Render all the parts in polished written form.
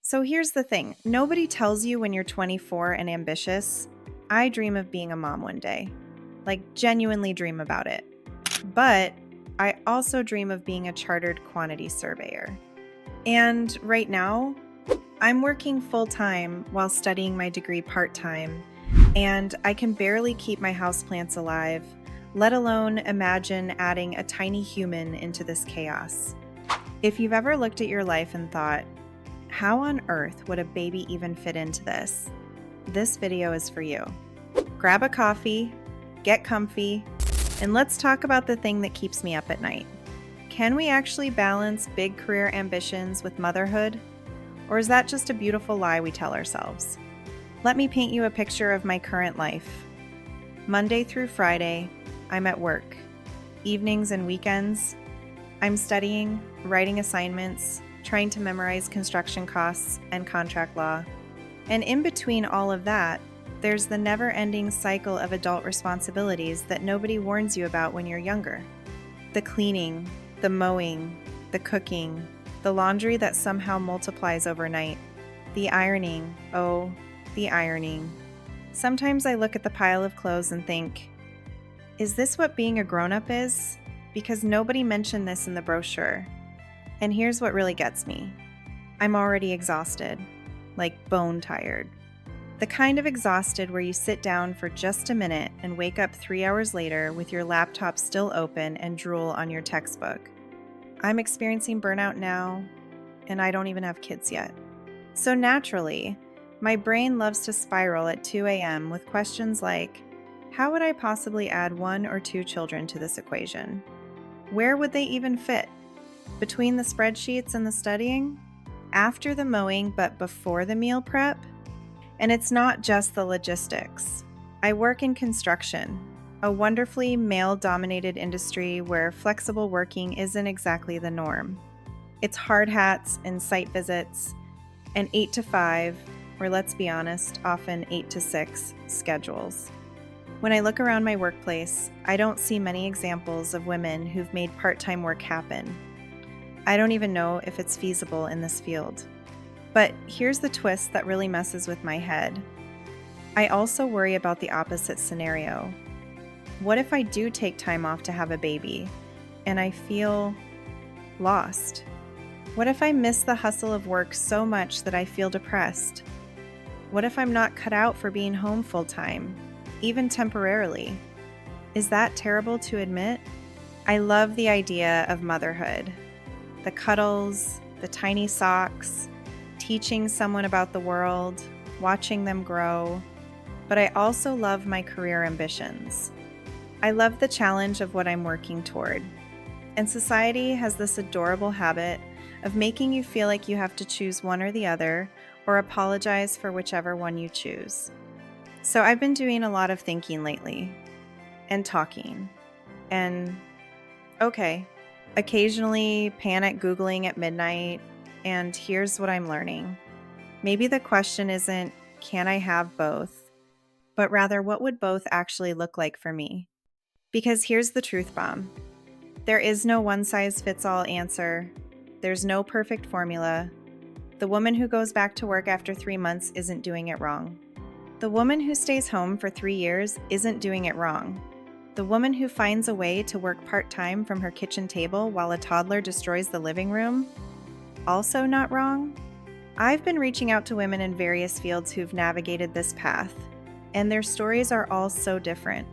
So here's the thing. Nobody tells you when you're 24 and ambitious, I dream of being a mom one day. Like, genuinely dream about it. But I also dream of being a chartered quantity surveyor. And right now, I'm working full-time while studying my degree part-time, and I can barely keep my houseplants alive, let alone imagine adding a tiny human into this chaos. If you've ever looked at your life and thought, how on earth would a baby even fit into this? This video is for you. Grab a coffee, get comfy, and let's talk about the thing that keeps me up at night. Can we actually balance big career ambitions with motherhood? Or is that just a beautiful lie we tell ourselves? Let me paint you a picture of my current life. Monday through Friday, I'm at work. Evenings and weekends, I'm studying, writing assignments, trying to memorize construction costs and contract law. And in between all of that, there's the never-ending cycle of adult responsibilities that nobody warns you about when you're younger. The cleaning, the mowing, the cooking, the laundry that somehow multiplies overnight, the ironing, oh, the ironing. Sometimes I look at the pile of clothes and think, is this what being a grown-up is? Because nobody mentioned this in the brochure. And here's what really gets me. I'm already exhausted, like bone tired. The kind of exhausted where you sit down for just a minute and wake up 3 hours later with your laptop still open and drool on your textbook. I'm experiencing burnout now, and I don't even have kids yet. So naturally, my brain loves to spiral at 2 a.m. with questions like, how would I possibly add 1 or 2 children to this equation? Where would they even fit? Between the spreadsheets and the studying? After the mowing, but before the meal prep? And it's not just the logistics. I work in construction, a wonderfully male-dominated industry where flexible working isn't exactly the norm. It's hard hats and site visits, and 8 to 5, or let's be honest, often 8 to 6 schedules. When I look around my workplace, I don't see many examples of women who've made part-time work happen. I don't even know if it's feasible in this field. But here's the twist that really messes with my head. I also worry about the opposite scenario. What if I do take time off to have a baby and I feel lost? What if I miss the hustle of work so much that I feel depressed? What if I'm not cut out for being home full-time, even temporarily? Is that terrible to admit? I love the idea of motherhood. The cuddles, the tiny socks, teaching someone about the world, watching them grow. But I also love my career ambitions. I love the challenge of what I'm working toward. And society has this adorable habit of making you feel like you have to choose one or the other, or apologize for whichever one you choose. So I've been doing a lot of thinking lately, and talking, and occasionally panic Googling at midnight, and here's what I'm learning. Maybe the question isn't, can I have both? But rather, what would both actually look like for me? Because here's the truth bomb. There is no one-size-fits-all answer. There's no perfect formula. The woman who goes back to work after 3 months isn't doing it wrong. The woman who stays home for 3 years isn't doing it wrong. The woman who finds a way to work part-time from her kitchen table while a toddler destroys the living room? Also not wrong? I've been reaching out to women in various fields who've navigated this path, and their stories are all so different.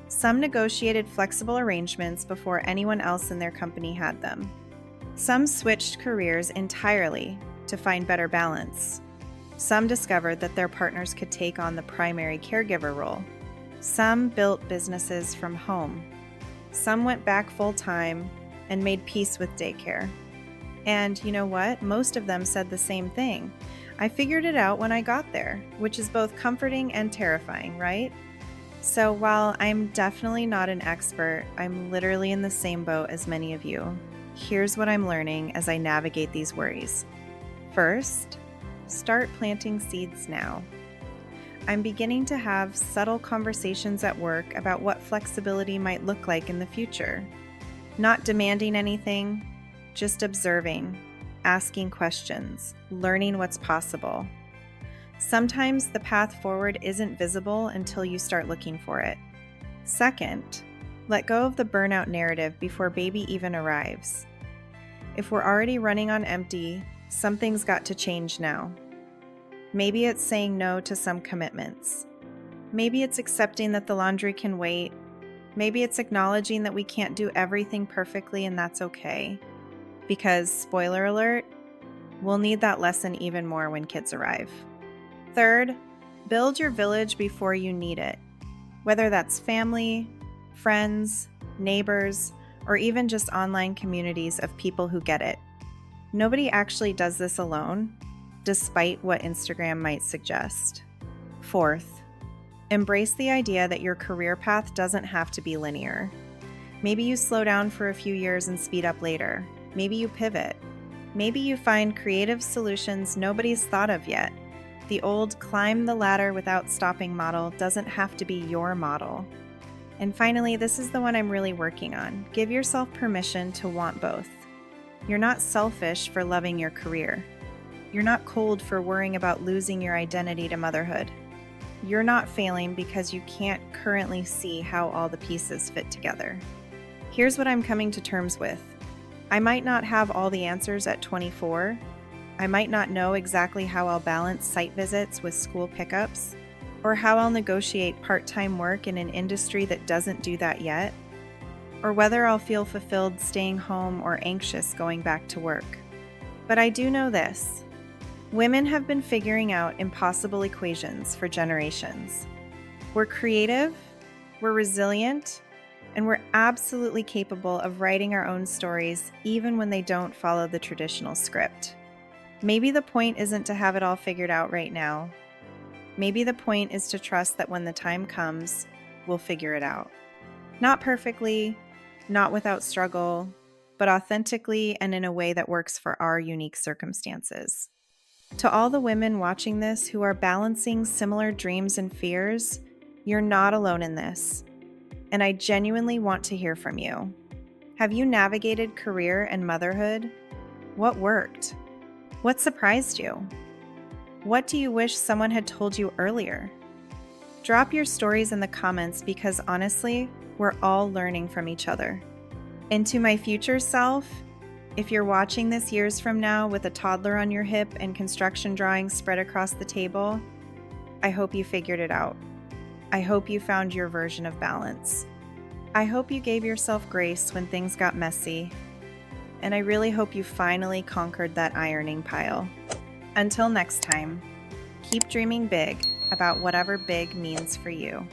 Some negotiated flexible arrangements before anyone else in their company had them. Some switched careers entirely to find better balance. Some discovered that their partners could take on the primary caregiver role. Some built businesses from home. Some went back full-time and made peace with daycare. And you know what? Most of them said the same thing. I figured it out when I got there, which is both comforting and terrifying, right? So while I'm definitely not an expert, I'm literally in the same boat as many of you. Here's what I'm learning as I navigate these worries. First, start planting seeds now. I'm beginning to have subtle conversations at work about what flexibility might look like in the future. Not demanding anything, just observing. asking questions, learning what's possible. Sometimes the path forward isn't visible until you start looking for it. Second, let go of the burnout narrative before baby even arrives. If we're already running on empty, something's got to change now. Maybe it's saying no to some commitments. Maybe it's accepting that the laundry can wait. Maybe it's acknowledging that we can't do everything perfectly and that's okay. Because, spoiler alert, we'll need that lesson even more when kids arrive. Third, build your village before you need it. Whether that's family, friends, neighbors, or even just online communities of people who get it. Nobody actually does this alone, despite what Instagram might suggest. Fourth, embrace the idea that your career path doesn't have to be linear. Maybe you slow down for a few years and speed up later. Maybe you pivot. Maybe you find creative solutions nobody's thought of yet. The old climb the ladder without stopping model doesn't have to be your model. And finally, this is the one I'm really working on. Give yourself permission to want both. You're not selfish for loving your career. You're not cold for worrying about losing your identity to motherhood. You're not failing because you can't currently see how all the pieces fit together. Here's what I'm coming to terms with. I might not have all the answers at 24. I might not know exactly how I'll balance site visits with school pickups, or how I'll negotiate part-time work in an industry that doesn't do that yet, or whether I'll feel fulfilled staying home or anxious going back to work. But I do know this. Women have been figuring out impossible equations for generations. We're creative, we're resilient, and we're absolutely capable of writing our own stories even when they don't follow the traditional script. Maybe the point isn't to have it all figured out right now. Maybe the point is to trust that when the time comes, we'll figure it out. Not perfectly, not without struggle, but authentically and in a way that works for our unique circumstances. To all the women watching this who are balancing similar dreams and fears, you're not alone in this. And I genuinely want to hear from you. Have you navigated career and motherhood? What worked? What surprised you? What do you wish someone had told you earlier? Drop your stories in the comments because honestly, we're all learning from each other. And to my future self, if you're watching this years from now with a toddler on your hip and construction drawings spread across the table, I hope you figured it out. I hope you found your version of balance. I hope you gave yourself grace when things got messy. And I really hope you finally conquered that ironing pile. Until next time, keep dreaming big about whatever big means for you.